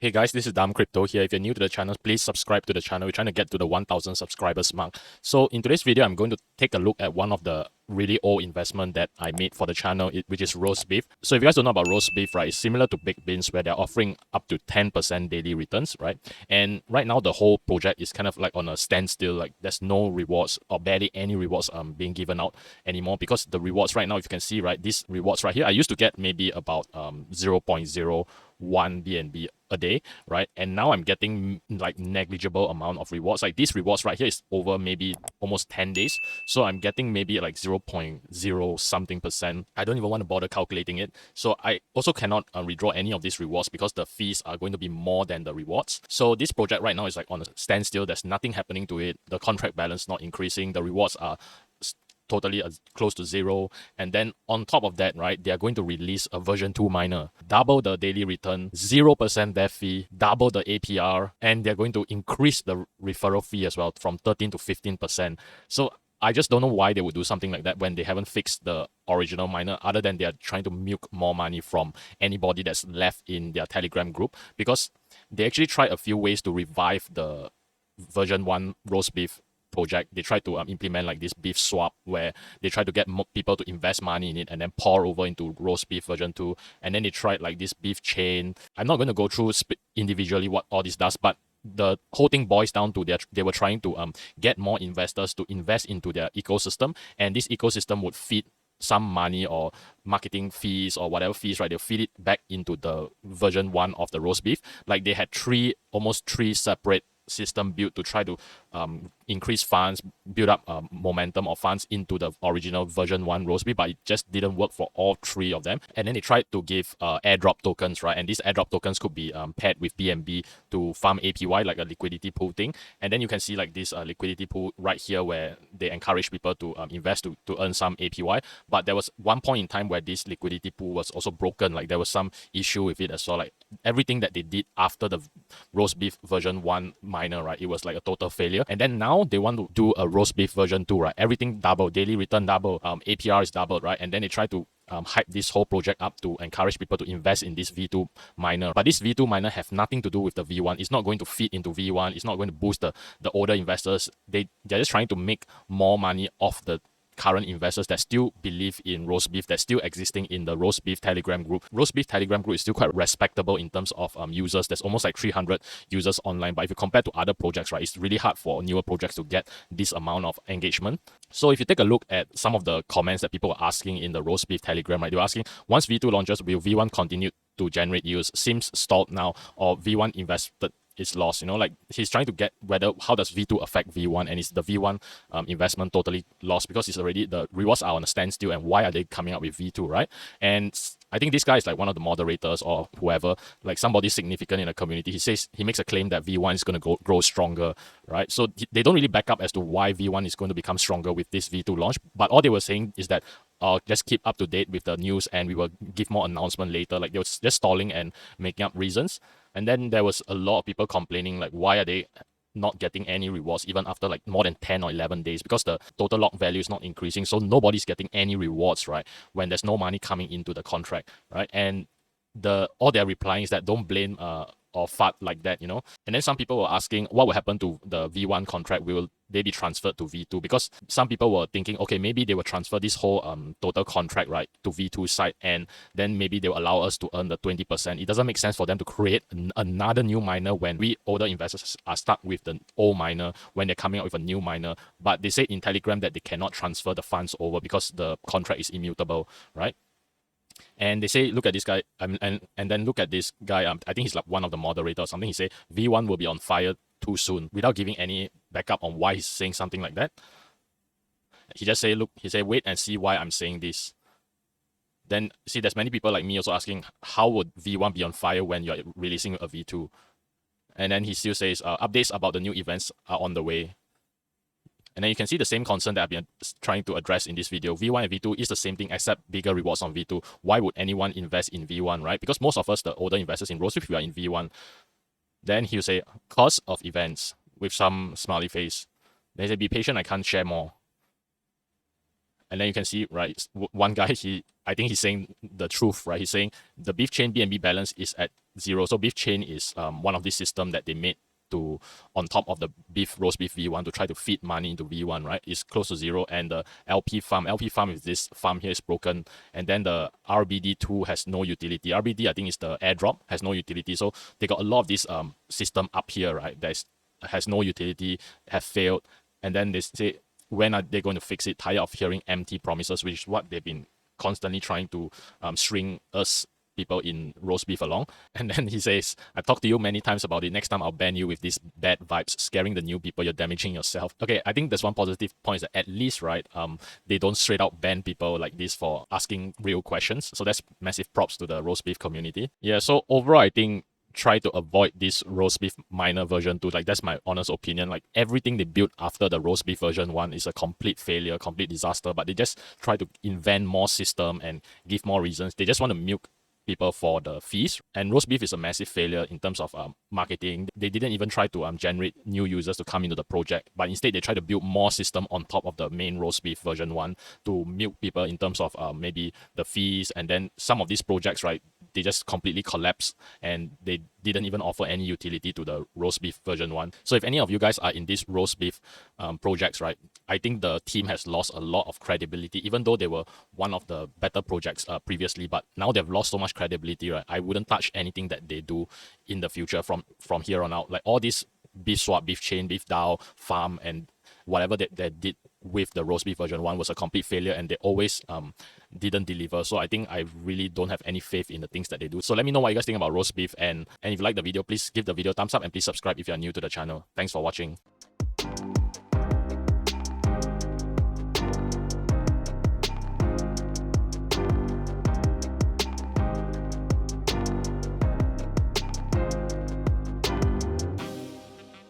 Hey guys, this is Dam Crypto here. If you're new to the channel, please subscribe to the channel. We're trying to get to the 1000 subscribers mark. So in today's video, I'm going to take a look at one of the really old investment that I made for the channel, which is roast beef. So if you guys don't know about roast beef, right, it's similar to baked beans where they're offering up to 10% daily returns, right? And right now the whole project is kind of like on a standstill. Like there's no rewards or barely any rewards being given out anymore, because the rewards right now, if you can see, right, these rewards right here, I used to get maybe about 0.01 BNB a day, right? And now I'm getting like negligible amount of rewards. Like these rewards right here is over maybe almost 10 days. So I'm getting maybe like 0.0 something percent. I don't even want to bother calculating it. So I also cannot redraw any of these rewards because the fees are going to be more than the rewards. So this project right now is like on a standstill. There's nothing happening to it. The contract balance not increasing. The rewards are totally close to zero. And then on top of that, right, they are going to release a version 2 miner, double the daily return, 0% dev fee, double the APR, and they're going to increase the referral fee as well from 13 to 15%. So I just don't know why they would do something like that when they haven't fixed the original miner, other than they're trying to milk more money from anybody that's left in their Telegram group, because they actually tried a few ways to revive the version 1 roast beef project. They try to implement like this beef swap where they try to get people to invest money in it and then pour over into roast beef version 2. And then they tried like this beef chain. I'm not going to go through individually what all this does, but the whole thing boils down to they were trying to get more investors to invest into their ecosystem, and this ecosystem would feed some money or marketing fees or whatever fees, right? They'll feed it back into the version 1 of the roast beef. Like they had almost three separate system built to try to increase funds, build up momentum of funds into the original version 1 roast beef, but it just didn't work for all three of them. And then they tried to give airdrop tokens, right? And these airdrop tokens could be paired with BNB to farm APY, like a liquidity pool thing. And then you can see like this liquidity pool right here where they encourage people to invest to earn some APY. But there was one point in time where this liquidity pool was also broken. Like there was some issue with it as well. Like everything that they did after the roast beef version 1 miner, right, it was like a total failure. And then now they want to do a roast beef version 2, right? Everything double, daily return double, APR is doubled, right? And then they try to hype this whole project up to encourage people to invest in this V2 miner. But this V2 miner have nothing to do with the V1. It's not going to feed into V1. It's not going to boost the older investors. They're just trying to make more money off the current investors that still believe in roast beef, that's still existing in the roast beef Telegram group. Roast beef Telegram group is still quite respectable in terms of users. There's almost like 300 users online. But if you compare to other projects, right, it's really hard for newer projects to get this amount of engagement. So if you take a look at some of the comments that people were asking in the roast beef Telegram, right, they were asking, once V2 launches, will V1 continue to generate yields? Seems stalled now, or V1 invested is lost. You know, like he's trying to get how does V2 affect V1, and is the V1 investment totally lost because it's already, the rewards are on a standstill, and why are they coming up with V2, right? And I think this guy is like one of the moderators or whoever, like somebody significant in the community. He makes a claim that V1 is going to grow stronger, right? So they don't really back up as to why V1 is going to become stronger with this V2 launch, but all they were saying is that just keep up to date with the news and we will give more announcement later. Like they were just stalling and making up reasons. And then there was a lot of people complaining, like, why are they not getting any rewards even after like more than 10 or 11 days, because the total lock value is not increasing. So nobody's getting any rewards, right, when there's no money coming into the contract, right? And all they're replying is that don't blame or FUD like that, you know. And then some people were asking what will happen to the V1 contract. Will they be transferred to V2? Because some people were thinking, okay, maybe they will transfer this whole total contract, right, to V2 side, and then maybe they will allow us to earn the 20%. It doesn't make sense for them to create another new miner when we older investors are stuck with the old miner when they're coming out with a new miner. But they say in Telegram that they cannot transfer the funds over because the contract is immutable, right? And they say, look at this guy, and then look at this guy. I think he's like one of the moderators or something. He say V1 will be on fire too soon, without giving any backup on why he's saying something like that. He just say, look, he say, wait and see why I'm saying this. Then see, there's many people like me also asking, how would V1 be on fire when you're releasing a V2? And then he still says, updates about the new events are on the way. And then you can see the same concern that I've been trying to address in this video. V1 and V2 is the same thing except bigger rewards on V2. Why would anyone invest in V1, right? Because most of us, the older investors in roast beef, we are in V1. Then he'll say, cause of events, with some smiley face. Then he say, be patient, I can't share more. And then you can see, right, one guy, I think he's saying the truth, right? He's saying the beef chain BNB balance is at 0. So beef chain is one of these system that they made to on top of the roast beef V1 to try to feed money into V1, right? It's close to 0. And the LP farm is this farm here is broken. And then the RBD2 has no utility. RBD, I think, is the airdrop, has no utility. So they got a lot of this system up here, right? That has no utility, have failed. And then they say, when are they going to fix it? Tired of hearing empty promises, which is what they've been constantly trying to string us people in roast beef along. And then he says, I've talked to you many times about it. Next time I'll ban you with these bad vibes, scaring the new people. You're damaging yourself. Okay, I think there's one positive point is that at least, right, they don't straight out ban people like this for asking real questions. So that's massive props to the roast beef community. Yeah, so overall, I think try to avoid this roast beef minor version 2. Like, that's my honest opinion. Like, everything they built after the roast beef version 1 is a complete failure, complete disaster, but they just try to invent more system and give more reasons. They just want to milk people for the fees. And roast beef is a massive failure in terms of marketing. They didn't even try to generate new users to come into the project, but instead they try to build more system on top of the main roast beef version 1 to milk people in terms of maybe the fees. And then some of these projects, right, they just completely collapse and they didn't even offer any utility to the roast beef version 1. So if any of you guys are in these roast beef projects, right, I think the team has lost a lot of credibility, even though they were one of the better projects previously, but now they've lost so much credibility, right? I wouldn't touch anything that they do in the future from here on out. Like all this beef swap, beef chain, beef DAO, farm, and whatever that they did with the roast beef version 1 was a complete failure, and they always didn't deliver. So I think I really don't have any faith in the things that they do. So let me know what you guys think about roast beef, and if you like the video, please give the video a thumbs up and please subscribe if you are new to the channel. Thanks for watching.